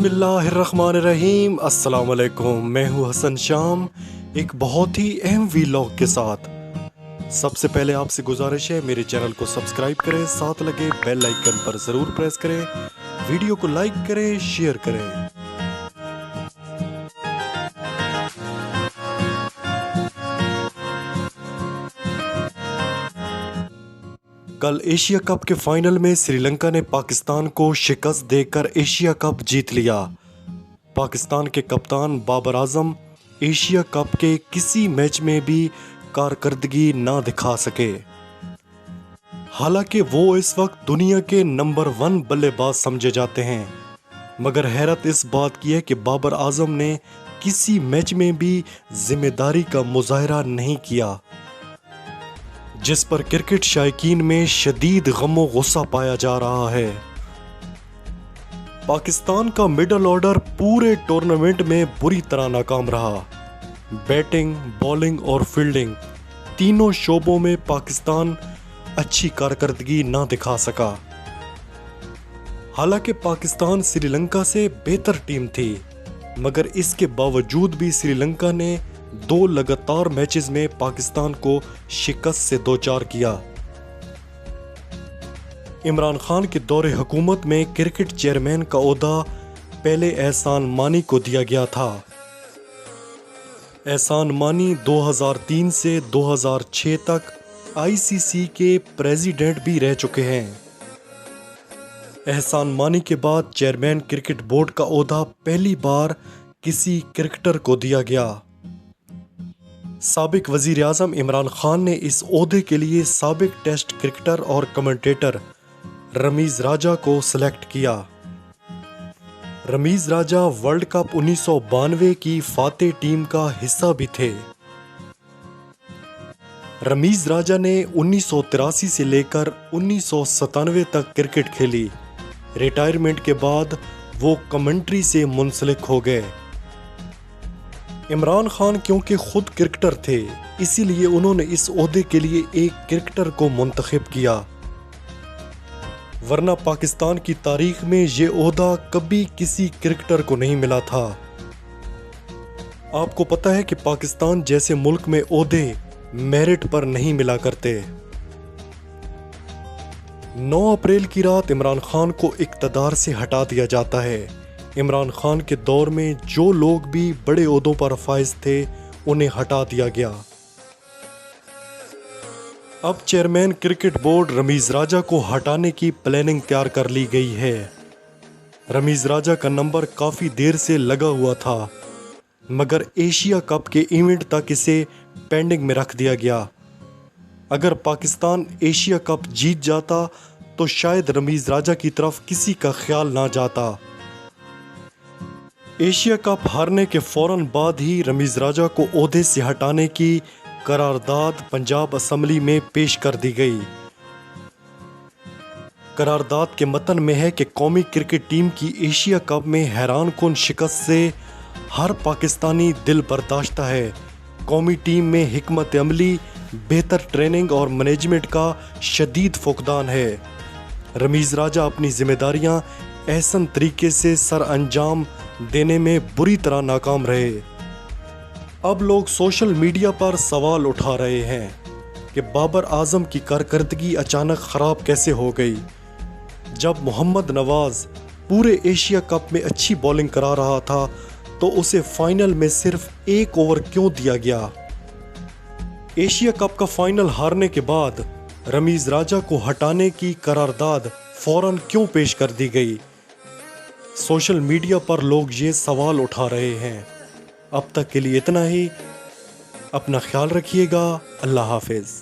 बिस्मिल्लाहिर्रहमानिर्रहीम। अस्सलाम वालेकुम। मैं हूँ हसन शाम, एक बहुत ही अहम वीलॉग के साथ। सबसे पहले आपसे गुजारिश है मेरे चैनल को सब्सक्राइब करें, साथ लगे बेल आइकन पर ज़रूर प्रेस करें, वीडियो को लाइक करें, शेयर करें। कल एशिया कप के फाइनल में श्रीलंका ने पाकिस्तान को शिकस्त देकर एशिया कप जीत लिया। पाकिस्तान के कप्तान बाबर आजम एशिया कप के किसी मैच में भी कारकर्दगी ना दिखा सके। हालांकि वो इस वक्त दुनिया के नंबर 1 बल्लेबाज समझे जाते हैं, मगर हैरत इस बात की है कि बाबर आजम ने किसी मैच में भी जिम्मेदारी का मुजाहरा नहीं किया, जिस पर क्रिकेट शायकीन में शदीद गमो गुस्सा पाया जा रहा है। पाकिस्तान का मिडल ऑर्डर पूरे टूर्नामेंट में बुरी तरह नाकाम रहा। बैटिंग, बॉलिंग और फील्डिंग तीनों शोबों में पाकिस्तान अच्छी कारकर्दगी ना दिखा सका। हालांकि पाकिस्तान श्रीलंका से बेहतर टीम थी, मगर इसके बावजूद भी श्रीलंका ने 2 लगातार मैचेस में पाकिस्तान को शिकस्त से दो-चार किया। इमरान खान के दौरे हुकूमत में क्रिकेट चेयरमैन का ओहदा पहले एहसान मानी को दिया गया था। एहसान मानी 2003 से 2006 तक आईसीसी के प्रेसिडेंट भी रह चुके हैं। एहसान मानी के बाद चेयरमैन क्रिकेट बोर्ड का ओहदा पहली बार किसी क्रिकेटर को दिया गया। साबिक वजीर आजम इमरान खान ने इस ओहदे के लिए साबिक टेस्ट क्रिकेटर और कमेंटेटर रमीज राजा को सिलेक्ट किया। रमीज राजा वर्ल्ड कप 1992 की फातेह टीम का हिस्सा भी थे। रमीज राजा ने 1983 से लेकर 1997 तक क्रिकेट खेली। रिटायरमेंट के बाद वो कमेंट्री से मुंसलिक हो गए। इमरान खान क्योंकि खुद क्रिकेटर थे, इसीलिए उन्होंने इस ओहदे के लिए एक क्रिकेटर को मुंतखब किया, वरना पाकिस्तान की तारीख में ये ओहदा कभी किसी क्रिकेटर को नहीं मिला था। आपको पता है कि पाकिस्तान जैसे मुल्क में ओहदे मेरिट पर नहीं मिला करते। 9 अप्रैल की रात इमरान खान को इक़्तिदार से हटा दिया जाता है। इमरान खान के दौर में जो लोग भी बड़े ओहदों पर फाइज थे, उन्हें हटा दिया गया। अब चेयरमैन क्रिकेट बोर्ड रमीज राजा को हटाने की प्लानिंग तैयार कर ली गई है। रमीज राजा का नंबर काफ़ी देर से लगा हुआ था, मगर एशिया कप के इवेंट तक इसे पेंडिंग में रख दिया गया। अगर पाकिस्तान एशिया कप जीत जाता तो शायद रमीज राजा की तरफ किसी का ख्याल ना जाता। एशिया कप हारने के फौरन बाद ही रमीज राजा को ओहदे से हटाने की करारदाद पंजाब असेंबली में पेश कर दी गई। करारदाद के मतन में है कि कौमी क्रिकेट टीम की एशिया कप में हैरानकुन शिकस्त से हर पाकिस्तानी दिल बर्दाश्ता है। कौमी टीम में हिकमत अमली, बेहतर ट्रेनिंग और मैनेजमेंट का शदीद फुकदान है। रमीज राजा अपनी जिम्मेदारियां एहसन तरीके से सर अंजाम देने में बुरी तरह नाकाम रहे। अब लोग सोशल मीडिया पर सवाल उठा रहे हैं कि बाबर आजम की कारकर्दगी अचानक ख़राब कैसे हो गई, जब मोहम्मद नवाज पूरे एशिया कप में अच्छी बॉलिंग करा रहा था तो उसे फाइनल में सिर्फ 1 ओवर क्यों दिया गया। एशिया कप का फाइनल हारने के बाद रमीज राजा को हटाने की करारदाद फौरन क्यों पेश कर दी गई। सोशल मीडिया पर लोग ये सवाल उठा रहे हैं। अब तक के लिए इतना ही। अपना ख्याल रखिएगा। अल्लाह हाफिज़।